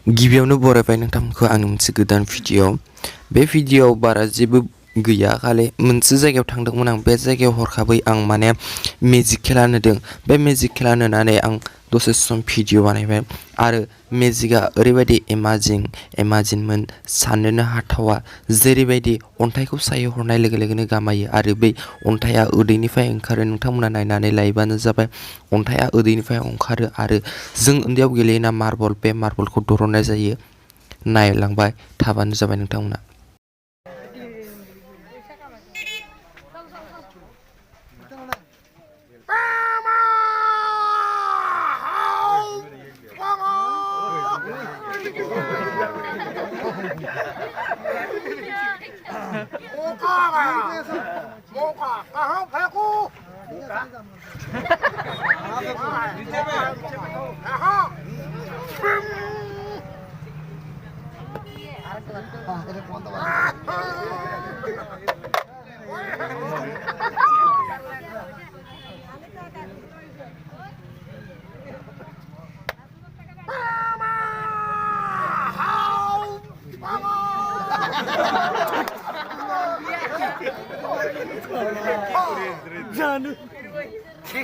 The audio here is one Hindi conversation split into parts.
गिबियावनो बरायबाय नोंथांमोनखौ आंनि मोनसे गोदान भिडिअ बे भिडिअआव बारा जेबो गैया खालि मोनसे जायगायाव थांदोंमोन आं बे जायगायाव हरखाबै आं माने मेजिक खेला नुदों बे मेजिक खेला नुनानै आं दसे सम भिडिअ बानायबाय आरो मेजिकआ ओरैबायदि इमाजिनमोन साननोनो हाथावा जेरैबायदि अन्थाइखौ सायाव हरनाय लोगो लोगोनो गामायो आरो बै अन्थाइआ उदैनिफ्राय ओंखारो नोंथांमोना नायनानै लायोबानो जाबाय अन्थाइआ उदैनिफ्राय ओंखारो आरो जों उन्दैयाव गेलेयोना मार्बल बे मार्बलखौ दरननाय जायो नायलांबाय थाबानो जाबाय नोंथांमोना मौका कहाँ फेंकू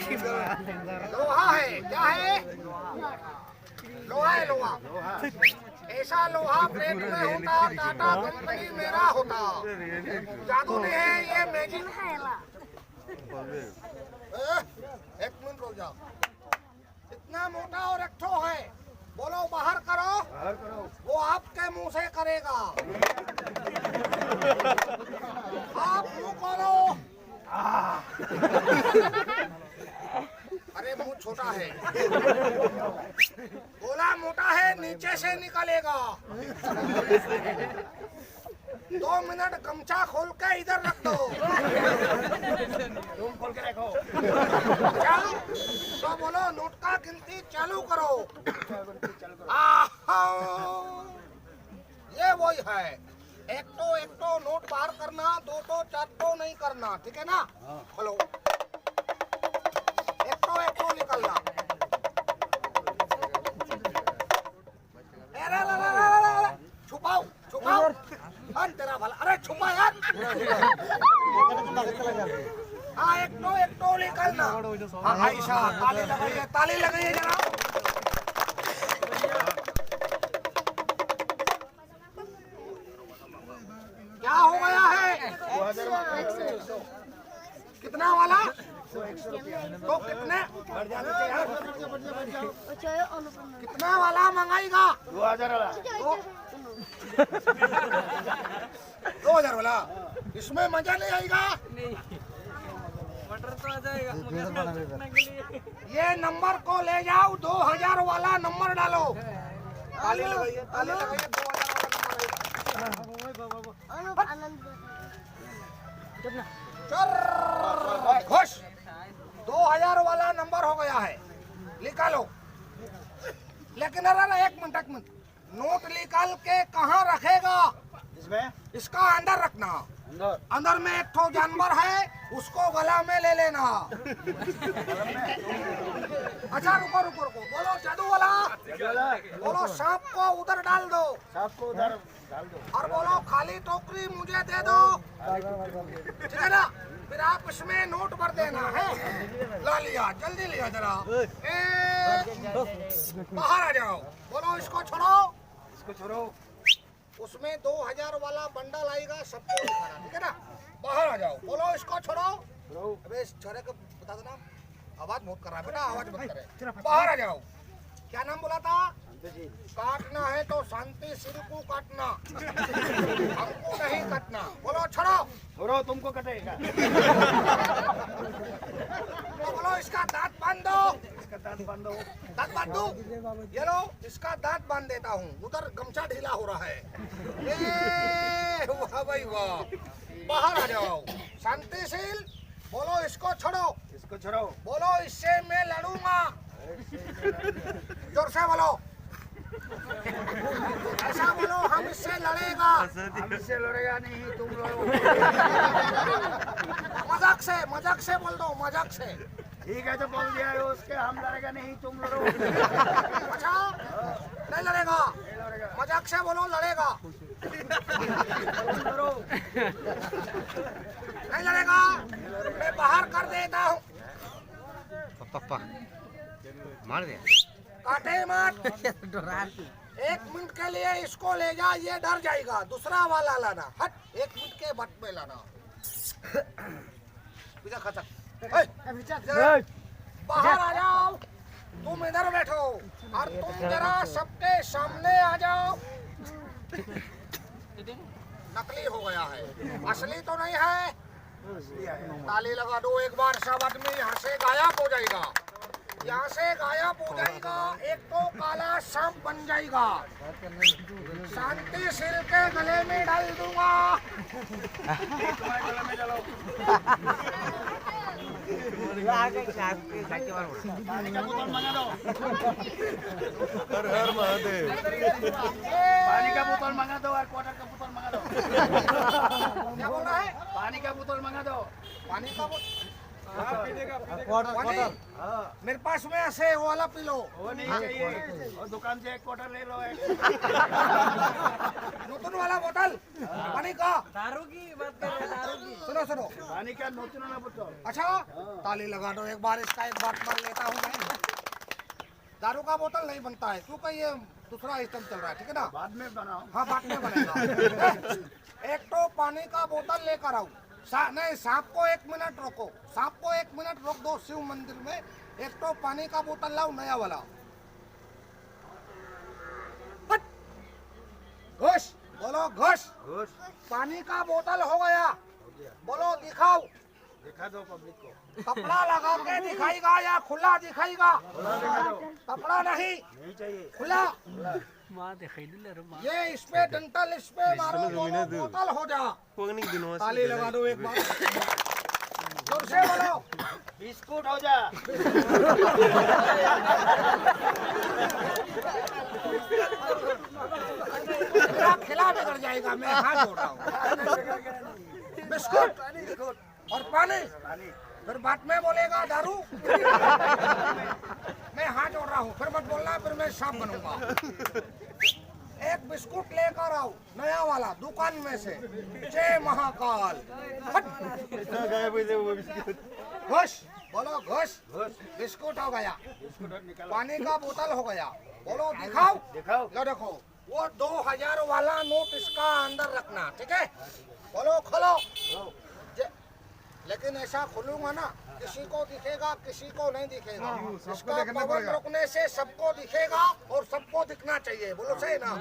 लोहा है क्या है लोहा है लोहा ऐसा लोहा प्लेट में होता टाटा कंपनी मेरा होता जादू नहीं है ये मैजिक है एक मिनट रुक जाओ इतना मोटा और एकठो है बोलो बाहर करो वो आपके मुंह से करेगा आप मुंह खोलो अरे मुंह छोटा है गोला मोटा है नीचे से निकलेगा 2 मिनट गमछा खोल के इधर रख दो तुम खोल के रखो तो बोलो नोट का गिनती चालू करो ये वही है एक तो नोट बाहर करना 2 तो 4 तो नहीं करना ठीक है ना खोलो एक तो निकलना छुपाओ छुपाओ तेरा भला अरे छुपा यार हाँ एक तो निकलना हाँ आयशा ताली लगाइए जरा क्या हो गया है कितना वाला तो कितने कितना वाला मंगाएगा 2000 वाला 2000 वाला इसमें मजा नहीं आएगा मटर तो आ जाएगा ये नंबर को ले जाओ 2000 वाला नंबर डालो ताली लगाइए 2000 खुश 2000 वाला नंबर हो गया है निकालो लेकिन अरे एक मिनट नोट निकाल के कहाँ रखेगा इसमें इसका अंदर रखना अंदर में एक ठो जानवर है उसको गला में ले लेना अच्छा रुको बोलो जादू वाला बोलो सांप को उधर डाल दो और बोलो खाली टोकरी मुझे दे दो ठीक है ना फिर आप इसमें नोट भर देना है ला लिया जल्दी लिया जरा बाहर आ जाओ बोलो इसको छोड़ो उसमें 2000 वाला बंडल आएगा सबको दिखाना ठीक है ना बाहर आ जाओ बोलो इसको छोड़ो अबे इस छोरे को बता देना आवाज बहुत कर रहा है बेटा आवाज मत करे बाहर आ जाओ क्या नाम बोला था काटना है तो शांति सिर को काटना हमको नहीं काटना बोलो छोड़ो तुमको कटेगा तो बोलो इसका दांत बांध दो दांत बांध दो ये लो इसका दांत बांध देता हूँ उधर गमछा ढीला हो रहा है वाह भाई वाह बाहर आ जाओ शांतिशील बोलो इसको छोड़ो बोलो इससे मैं लड़ूंगा जोर से बोलो ऐसा बोलो हम इससे लड़ेगा नहीं तुम लड़ो मजाक से बोल दो मजाक से ठीक है तो बोल दिया है उसके हम लड़ेगा नहीं तुम लड़ो अच्छा नहीं लड़ेगा दिमाग से बोलो, लड़ेगा नहीं लड़ेगा, मैं बाहर कर देता हूँ। पापा मार दे। काटे मत। 1 मिनट के लिए इसको ले जा, ये डर जाएगा। दूसरा वाला लाना, हट 1 मिनट के बट में लाना। बाहर आ जाओ, तुम इधर बैठो और तुम जरा सबके सामने आ जाओ। नकली हो गया है, असली तो नहीं है। ताली लगा दो एक बार, सब आदमी यहाँ से गायब हो जाएगा, यहाँ से गायब हो जाएगा। एक तो काला सांप बन जाएगा, शांति सिर के गले में डाल दूंगा। हर हर महादेव। पानी का बोतल मंगा दो और क्वार्टर का बोतल मंगा दो। क्या बोल रहा है? पानी का बोतल मंगा दो। पानी का पानी मेरे पास में ऐसे वो वाला पी लो। वो नहीं चाहिए, और दुकान से 1 क्वार्टर ले लो। नूतन वाला बोतल पानी का। दारू की बात कर रहे हैं, दारू की। सुनो सुनो, पानी का नोचना ना बोतल। अच्छा ताली लगा दो एक बार, इसका एक बात मान लेता हूँ मैं। दारू का बोतल नहीं बनता है क्योंकि ये दूसरा सिस्टम चल रहा है, ठीक है ना। बाद में बनाओ। हाँ बाद में बनेगा। एक तो पानी का बोतल लेकर आओ। नहीं, सांप को 1 मिनट रोको, सांप को 1 मिनट रोक दो शिव मंदिर में। एक तो पानी का बोतल लाओ नया वाला। घोष बोलो, घोष। पानी का बोतल हो गया, बोलो दिखाओ। दिखा दो पब्लिक को। कपड़ा लगा के दिखाएगा या खुला दिखाएगा? कपड़ा नहीं चाहिए, खुला। ये इस पे डंटल, इस पे मारो, दोनों बोतल हो जा। ताली लगा दो एक बार, जोर से बोलो। बिस्कुट हो जा। मेरा खिला बिगड़ जाएगा, मैं हाथ जोड़ रहा हूँ। बिस्कुट और पानी, फिर बाद में बोलेगा दारू। मैं हाथ जोड़ रहा हूँ, फिर मत बोलना, फिर मैं सांप बनूंगा। एक बिस्कुट लेकर आओ नया वाला दुकान में से। जय महाकाल। घोष बोलो, घोष। बिस्कुट हो गया, पानी का बोतल हो गया, बोलो दिखाओ। लो देखो, वो 2000 वाला नोट इसका अंदर रखना, ठीक है। बोलो खोलो। लेकिन ऐसा खोलूंगा ना, किसी को दिखेगा किसी को नहीं दिखेगा। इसका पवन रोकने से सबको दिखेगा और सबको दिखना चाहिए, बोलो सही ना।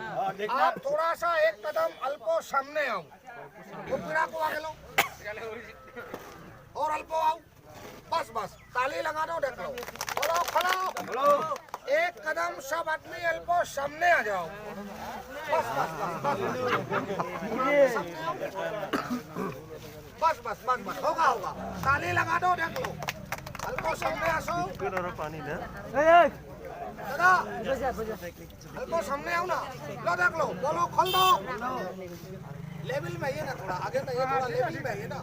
आप थोड़ा सा 1 कदम अल्पो सामने आओ, वो पीड़ा को आगे लो और अल्पो आओ। बस बस, ताली लगा दो, देख लो। बोलो खोलो। 1 कदम सब आदमी अल्पो सामने आ जाओ। बस बस बस बस बस बस, होगा होगा। ताली लगा दो, देख लो। अल्पो सामने आसो। पानी ना दादा अल्पो सामने आओ ना। लो देख लो, बोलो खोल दो। लेवल में ये ना, थोड़ा आगे में ये, थोड़ा लेवल में ये ना।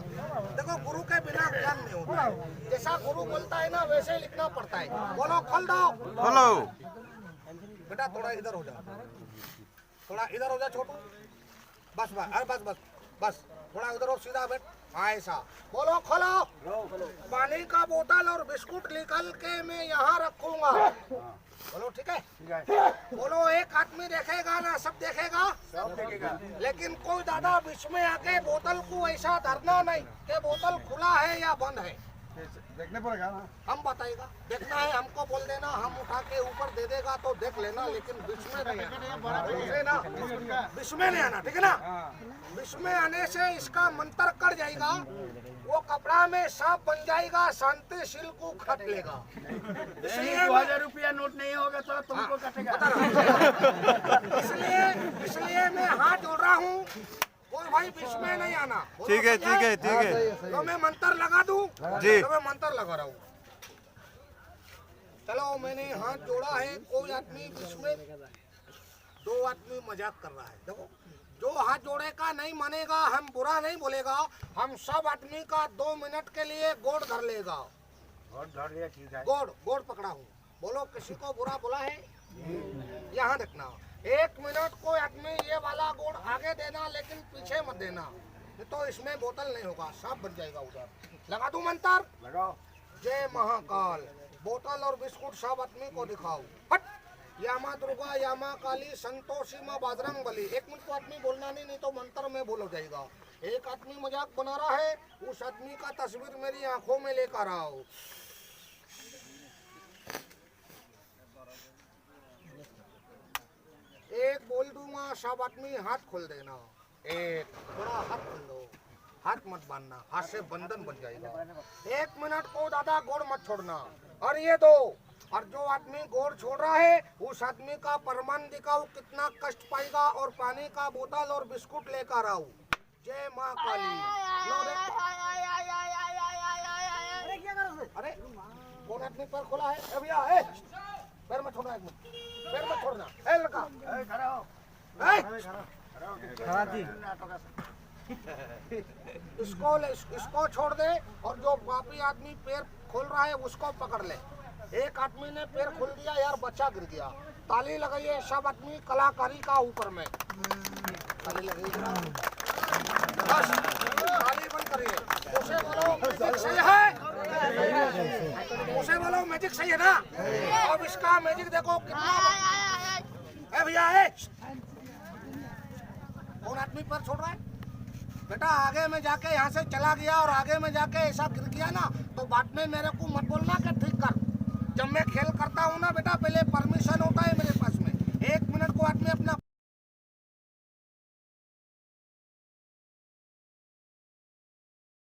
देखो गुरु के बिना ज्ञान नहीं होता, जैसा गुरु बोलता है ना वैसे ही लिखना पड़ता है। बोलो खोल दो। हेलो बेटा थोड़ा इधर हो जा, थोड़ा इधर हो जा छोटू। बस बस, अरे बस बस बस, थोड़ा उधर हो, सीधा बैठ। हाँ ऐसा। बोलो खोलो। पानी का बोतल और बिस्कुट निकाल के मैं यहाँ रखूंगा। बोलो ठीक है। बोलो एक आदमी देखेगा ना, सब देखेगा। लेकिन कोई दादा बीच में आके बोतल को ऐसा धरना नहीं कि बोतल खुला है या बंद है। देखने पड़ेगा ना, हम बताएगा। देखना है हमको बोल देना, हम उठा के ऊपर दे देगा तो देख लेना, लेकिन बीच में नहीं आना, बीच में नहीं आना, ठीक है ना। बीच में आने से इसका मंत्र कट जाएगा, वो कपड़ा में सांप बन जाएगा, शांतिशील को खट लेगा। इसलिए 2000 रुपया नोट नहीं होगा तो तुमको कटेगा। इसलिए मैं हाथ जोड़ रहा हूँ, कोई भाई बीच में नहीं आना। ठीक है ठीक है ठीक है। तो मैं मंत्र लगा दूं जी। तो मैं मंत्र लगा रहा हूँ। चलो मैंने हाथ जोड़ा है, कोई आदमी बीच में, 2 आदमी मजाक कर रहा है। देखो जो हाथ जोड़ेगा नहीं मानेगा, हम बुरा नहीं बोलेगा, हम सब आदमी का 2 मिनट के लिए गोड़ धर लेगा। गोड़ गोड़ पकड़ा हूँ। बोलो किसी को बुरा बोला है? यहाँ देखना, 1 मिनट को आदमी ये वाला गोड़ आगे देना, लेकिन पीछे मत देना, नहीं तो इसमें बोतल नहीं होगा, सांप बन जाएगा उधर। लगा दूं मंत्र? लगाओ। जय महाकाल। बोतल और बिस्कुट सब आदमी को दिखाओ। हट। या माँ दुर्गा, या माँ काली, संतोषी माँ बजरंग बली। 1 मिनट को आदमी बोलना नहीं तो मंत्र में भूल हो जाएगा। एक आदमी मजाक बना रहा है, उस आदमी का तस्वीर मेरी आंखों में लेकर आओ। एक बोल दूंगा, सब आदमी हाथ खोल देना। एक थोड़ा हाथ खोल दो, हाथ मत बांधना, हाथ से बंधन बन जाएगा। 1 मिनट को दादा गोड़ मत छोड़ना। और ये दो, और जो आदमी गोड़ छोड़ रहा है उस आदमी का प्रमाण दिखाओ कितना कष्ट पाएगा, और पानी का बोतल और बिस्कुट लेकर आओ। जय माँ काली। अरे कौन आदमी पैर खोला है? ए भैया, ए पैर मत छोड़ना, 1 मिनट पैर मत छोड़ना। ए लड़का, खड़ा हो। इसको छोड़ दे, और जो पापी आदमी पैर खोल रहा है उसको पकड़ ले। एक आदमी ने पैर खोल दिया यार, बच्चा गिर गया। ताली लगाइए सब आदमी कलाकारी का ऊपर में। ताली लगाइए, बस ताली बंद करिए। उसे बोलो मैजिक सही है, उसे बोलो मैजिक सही है ना। अब इसका मैजिक देखो कितना। ए भैया, ए कौन आदमी पर छोड़ रहा है? बेटा आगे में जाके यहाँ से चला गया और आगे में जाके ऐसा गिर गया ना, तो बाद में मेरे को मत बोलना कि ठीक कर। जब मैं खेल करता हूँ ना बेटा, पहले परमिशन होता है मेरे